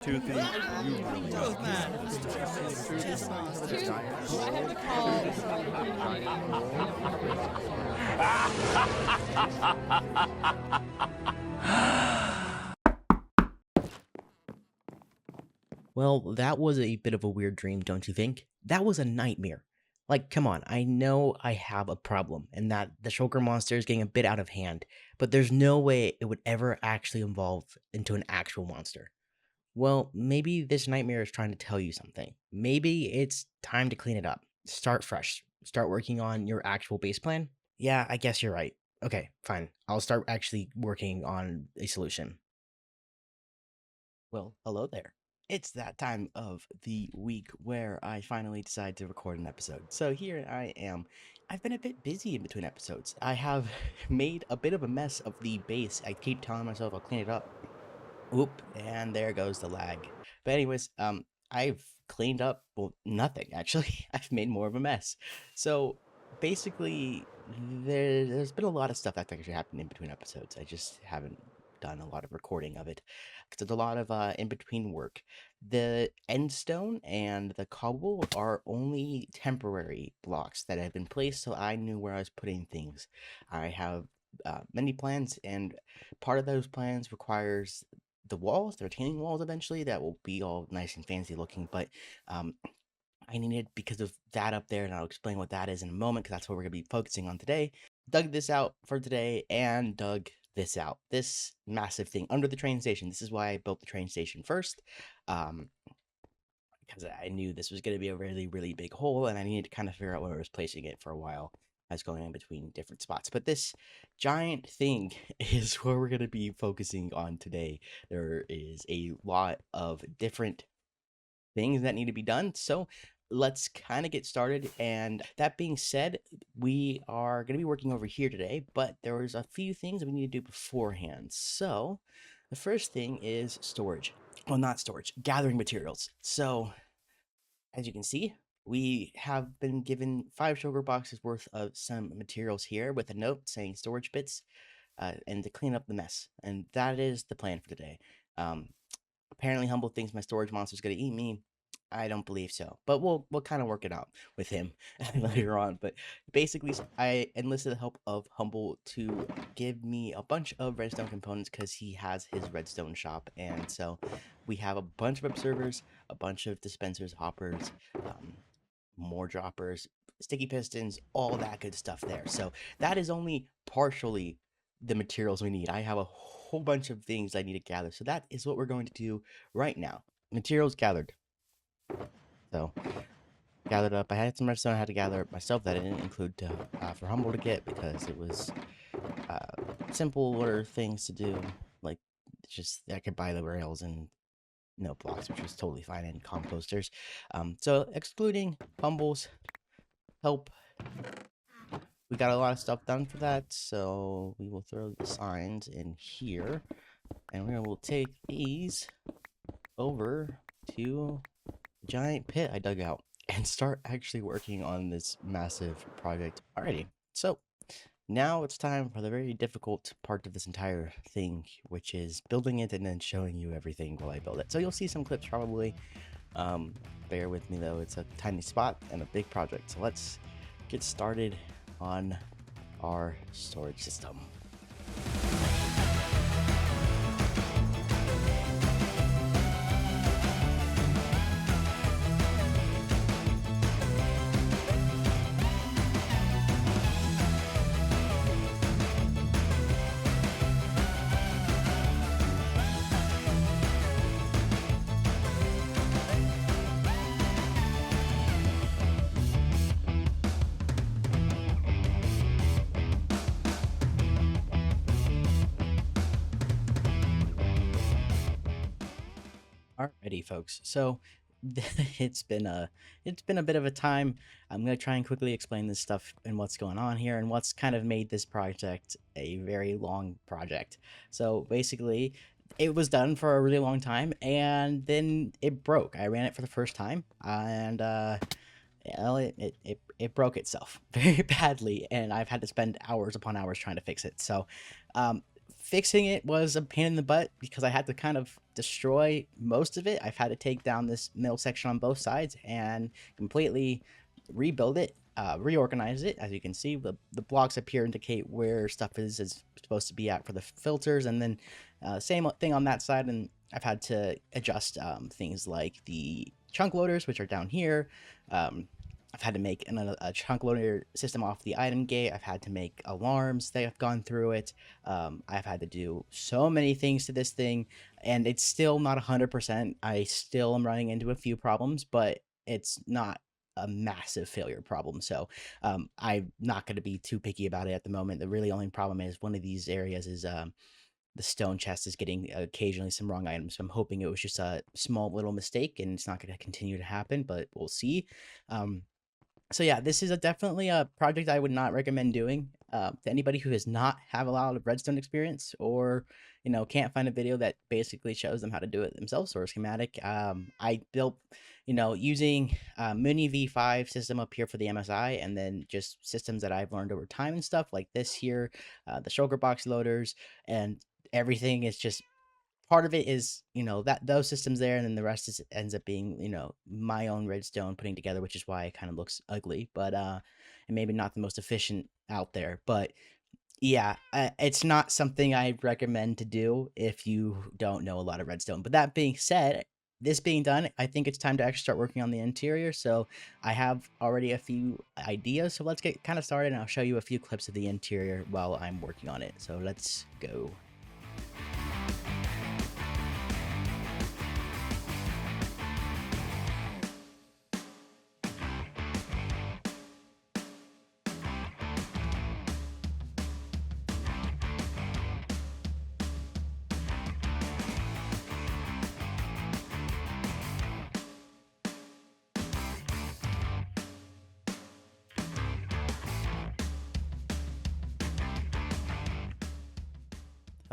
Toothy, you really Tooth are. man. I have to call. Well, that was a bit of a weird dream, don't you think? That was a nightmare. Like, come on, I know I have a problem and that the Shulker monster is getting a bit out of hand, but there's no way it would ever actually evolve into an actual monster. Well, maybe this nightmare is trying to tell you something. Maybe it's time to clean it up. Start fresh. Start working on your actual base plan. Yeah, I guess you're right. Okay, fine. I'll start actually working on a solution. Well, hello there. It's that time of the week where I finally decide to record an episode. So here I am. I've been a bit busy in between episodes. I have made a bit of a mess of the base. I keep telling myself I'll clean it up. Oop, and there goes the lag. But anyways, I've cleaned up, well, nothing actually. I've made more of a mess. So basically, there's been a lot of stuff that's actually happened in between episodes. I just haven't done a lot of recording of it because there's a lot of in between work. The end stone and the cobble are only temporary blocks that have been placed, so I knew where I was putting things. I have many plans, and part of those plans requires the walls, the retaining walls eventually, that will be all nice and fancy looking, but um, I needed, because of that up there, and I'll explain what that is in a moment, because that's what we're going to be focusing on today, dug this out for today, and dug this out. This massive thing under the train station. This is why I built the train station first, because I knew this was going to be a really, really big hole, and I needed to kind of figure out where I was placing it for a while. I was going in between different spots. But this giant thing is what we're going to be focusing on today. There is a lot of different things that need to be done. So let's kind of get started. And that being said, we are going to be working over here today, but there was a few things we need to do beforehand. So the first thing is storage. Well, not storage, gathering materials. So as you can see, we have been given 5 sugar boxes worth of some materials here with a note saying storage bits, and to clean up the mess. And that is the plan for today. Um, Apparently, Humble thinks my storage monster's gonna eat me. I don't believe so, but we'll kind of work it out with him later on. But basically, I enlisted the help of Humble to give me a bunch of redstone components because he has his redstone shop, and so we have a bunch of observers, a bunch of dispensers, hoppers, more droppers, sticky pistons, all that good stuff there. So that is only partially the materials we need. I have a whole bunch of things I need to gather. So that is what we're going to do right now. Materials gathered. So gathered up. I had some redstone I had to gather myself that I didn't include for Humble to get because it was simpler things to do. Like just I could buy the rails and no blocks, which was totally fine, and composters. So excluding Humble's help, we got a lot of stuff done for that. So we will throw the signs in here, and we will take these over to the giant pit I dug out and start actually working on this massive project already. So now it's time for the very difficult part of this entire thing, which is building it and then showing you everything while I build it. So you'll see some clips probably. Bear with me though, it's a tiny spot and a big project. So let's get started on our storage system. Alrighty, folks. So it's been a bit of a time. I'm gonna try and quickly explain this stuff and what's going on here and what's kind of made this project a very long project. So basically, it was done for a really long time, and then it broke. I ran it for the first time, and well, it broke itself very badly, and I've had to spend hours upon hours trying to fix it. So, fixing it was a pain in the butt because I had to kind of destroy most of it. I've had to take down this middle section on both sides and completely rebuild it, reorganize it. As you can see, the blocks up here indicate where stuff is supposed to be at for the filters, and then same thing on that side. And I've had to adjust things like the chunk loaders, which are down here. I've had to make a chunk loader system off the item gate. I've had to make alarms that have gone through it. I've had to do so many things to this thing, and it's still not 100%. I still am running into a few problems, but it's not a massive failure problem. So I'm not going to be too picky about it at the moment. The really only problem is one of these areas is the stone chest is getting occasionally some wrong items. So I'm hoping it was just a small little mistake and it's not going to continue to happen, but we'll see. So yeah, this is definitely a project I would not recommend doing to anybody who does not have a lot of redstone experience, or can't find a video that basically shows them how to do it themselves, or a schematic. I built using Mini V5 system up here for the MSI, and then just systems that I've learned over time and stuff like this here, the Shulker box loaders, and everything is just part of it is that those systems there, and then the rest ends up being my own redstone putting together, which is why it kind of looks ugly, but and maybe not the most efficient out there. But yeah, it's not something I recommend to do if you don't know a lot of redstone. But that being said, this being done, I think it's time to actually start working on the interior. So I have already a few ideas, so let's get kind of started, and I'll show you a few clips of the interior while I'm working on it. So let's go.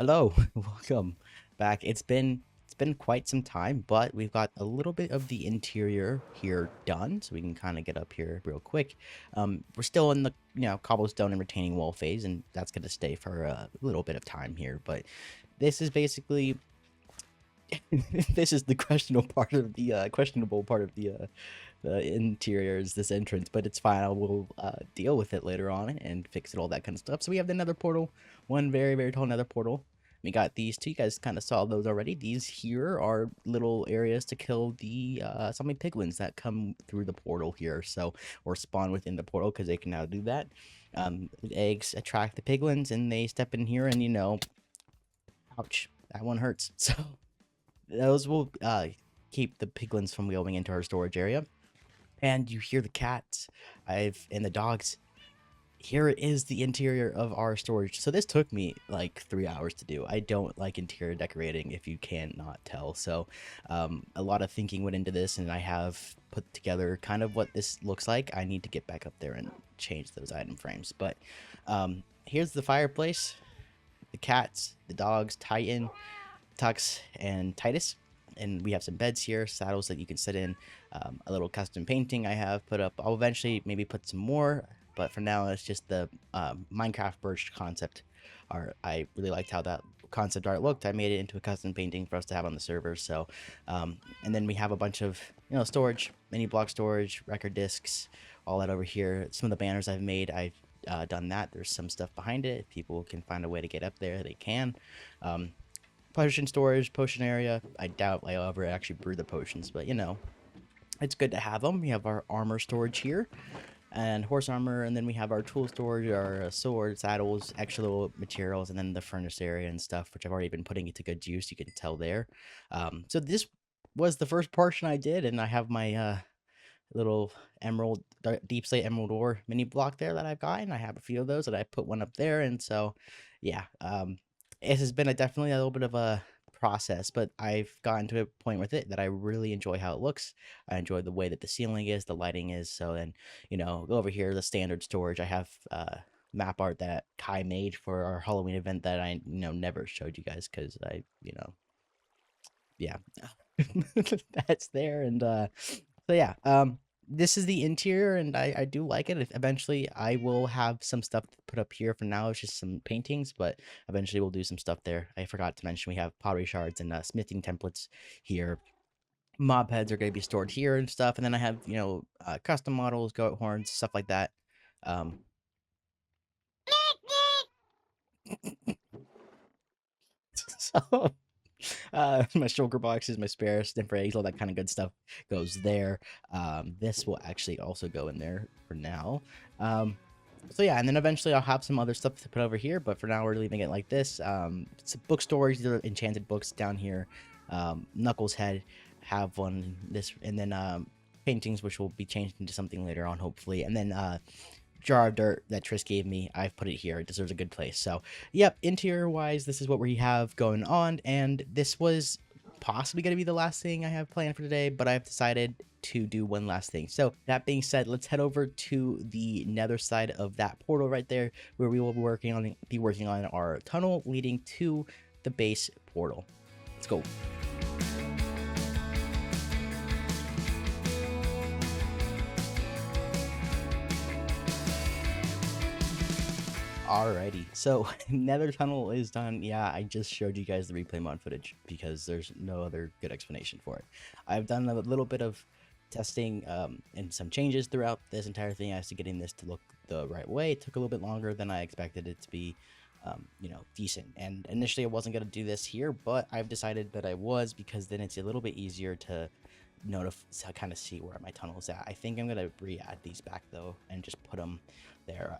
Hello, welcome back. It's been quite some time, but we've got a little bit of the interior here done, so we can kind of get up here real quick. We're still in the cobblestone and retaining wall phase, and that's going to stay for a little bit of time here. But this is basically this is the questionable part of the interior is this entrance, but it's fine. We'll deal with it later on and fix it, all that kind of stuff. So we have the nether portal, one very, very tall nether portal. We got these two. You guys kind of saw those already. These here are little areas to kill the zombie piglins that come through the portal here. So, or spawn within the portal, because they can now do that. The eggs attract the piglins, and they step in here, and ouch, that one hurts. So those will keep the piglins from going into our storage area. And you hear the cats, and the dogs. Here is the interior of our storage. So this took me like 3 hours to do. I don't like interior decorating, if you cannot tell. So a lot of thinking went into this, and I have put together kind of what this looks like. I need to get back up there and change those item frames. But here's the fireplace, the cats, the dogs, Titan, Tux, and Titus. And we have some beds here, saddles that you can sit in, a little custom painting I have put up. I'll eventually maybe put some more, but for now it's just the Minecraft birch concept art. I really liked how that concept art looked. I made it into a custom painting for us to have on the server. So and then we have a bunch of storage, mini block storage, record discs, all that over here. Some of the banners I've made, I've done that. There's some stuff behind it. If people can find a way to get up there, they can. Potion storage, potion area. I doubt I'll ever actually brew the potions, but it's good to have them. We have our armor storage here, and horse armor, and then we have our tool storage, our sword, saddles, extra little materials, and then the furnace area and stuff, which I've already been putting into good use. You can tell there. So this was the first portion I did, and I have my little emerald, deep slate emerald ore mini block there that I've got, and I have a few of those that I put one up there, and so yeah, it has been definitely a little bit of a process, but I've gotten to a point with it that I really enjoy how it looks. I enjoy the way that the ceiling is, the lighting is. So then, go over here, the standard storage. I have map art that Kai made for our Halloween event that I never showed you guys because yeah, that's there. And so yeah, this is the interior, and I do like it. Eventually, I will have some stuff to put up here. For now, it's just some paintings, but eventually we'll do some stuff there. I forgot to mention we have pottery shards and smithing templates here. Mob heads are going to be stored here and stuff, and then I have custom models, goat horns, stuff like that. Um, so my shulker boxes, my spare sniffer eggs, all that kind of good stuff goes there. This will actually also go in there for now. So yeah, and then eventually I'll have some other stuff to put over here, but for now we're leaving it like this. Some book storage, these are enchanted books down here. Knuckles' head, have one this, and then paintings, which will be changed into something later on, hopefully, and then jar of dirt that Tris gave me. I've put it here. It deserves a good place. So, yep, interior wise, this is what we have going on, and this was possibly going to be the last thing I have planned for today, but I've decided to do one last thing. So, that being said, let's head over to the nether side of that portal right there, where we will be working on our tunnel leading to the base portal. Let's go. Alrighty, so nether tunnel is done. Yeah, I just showed you guys the replay mod footage because there's no other good explanation for it. I've done a little bit of testing and some changes throughout this entire thing as to getting this to look the right way. It took a little bit longer than I expected it to be, decent. And initially I wasn't going to do this here, but I've decided that I was, because then it's a little bit easier to kind of see where my tunnel is at. I think I'm going to re-add these back though and just put them there.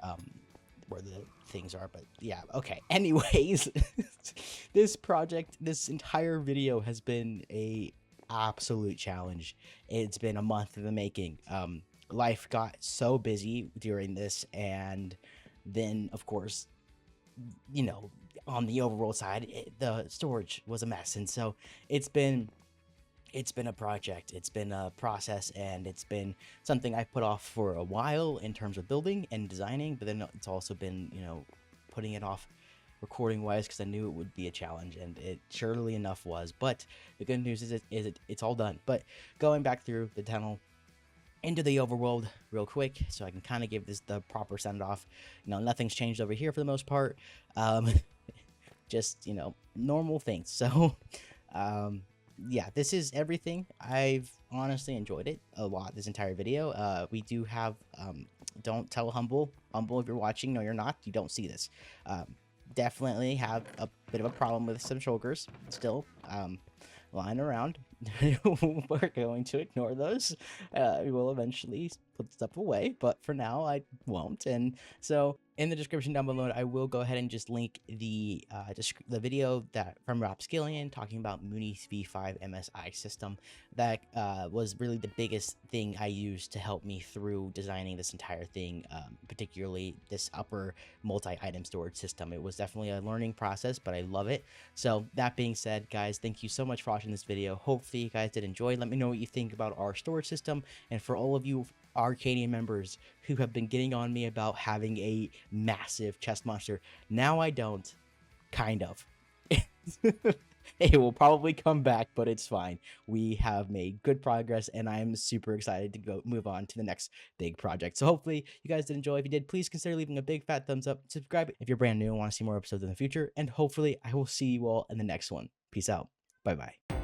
Where the things are, but yeah, okay. Anyways, this entire video has been a absolute challenge. It's been a month in the making. Life got so busy during this, and then of course, on the overworld side, the storage was a mess, and so it's been a project, it's been a process, and it's been something I've put off for a while in terms of building and designing, but then it's also been, putting it off recording wise because I knew it would be a challenge, and it surely enough was. But the good news is it's all done. But going back through the tunnel into the overworld real quick so I can kind of give this the proper send off. Nothing's changed over here for the most part. Just, normal things. So, yeah, this is everything. I've honestly enjoyed it a lot, this entire video. We do have, don't tell Humble, if you're watching, no, you're not, you don't see this. Definitely have a bit of a problem with some shulkers still, lying around. We're going to ignore those. We will eventually put stuff away, but for now I won't. And so in the description down below, I will go ahead and just link the video that from Rapskillian talking about Mooney's V5 MSI system. That was really the biggest thing I used to help me through designing this entire thing, particularly this upper multi-item storage system. It was definitely a learning process, but I love it. So that being said, guys, thank you so much for watching this video. Hopefully you guys did enjoy. Let me know what you think about our storage system, and for all of you Arcadian members who have been getting on me about having a massive chest monster, now I don't. Kind of. It will probably come back, but it's fine. We have made good progress, and I'm super excited to move on to the next big project. So hopefully you guys did enjoy. If you did, please consider leaving a big fat thumbs up, subscribe if you're brand new and want to see more episodes in the future, and hopefully I will see you all in the next one. Peace out. Bye bye.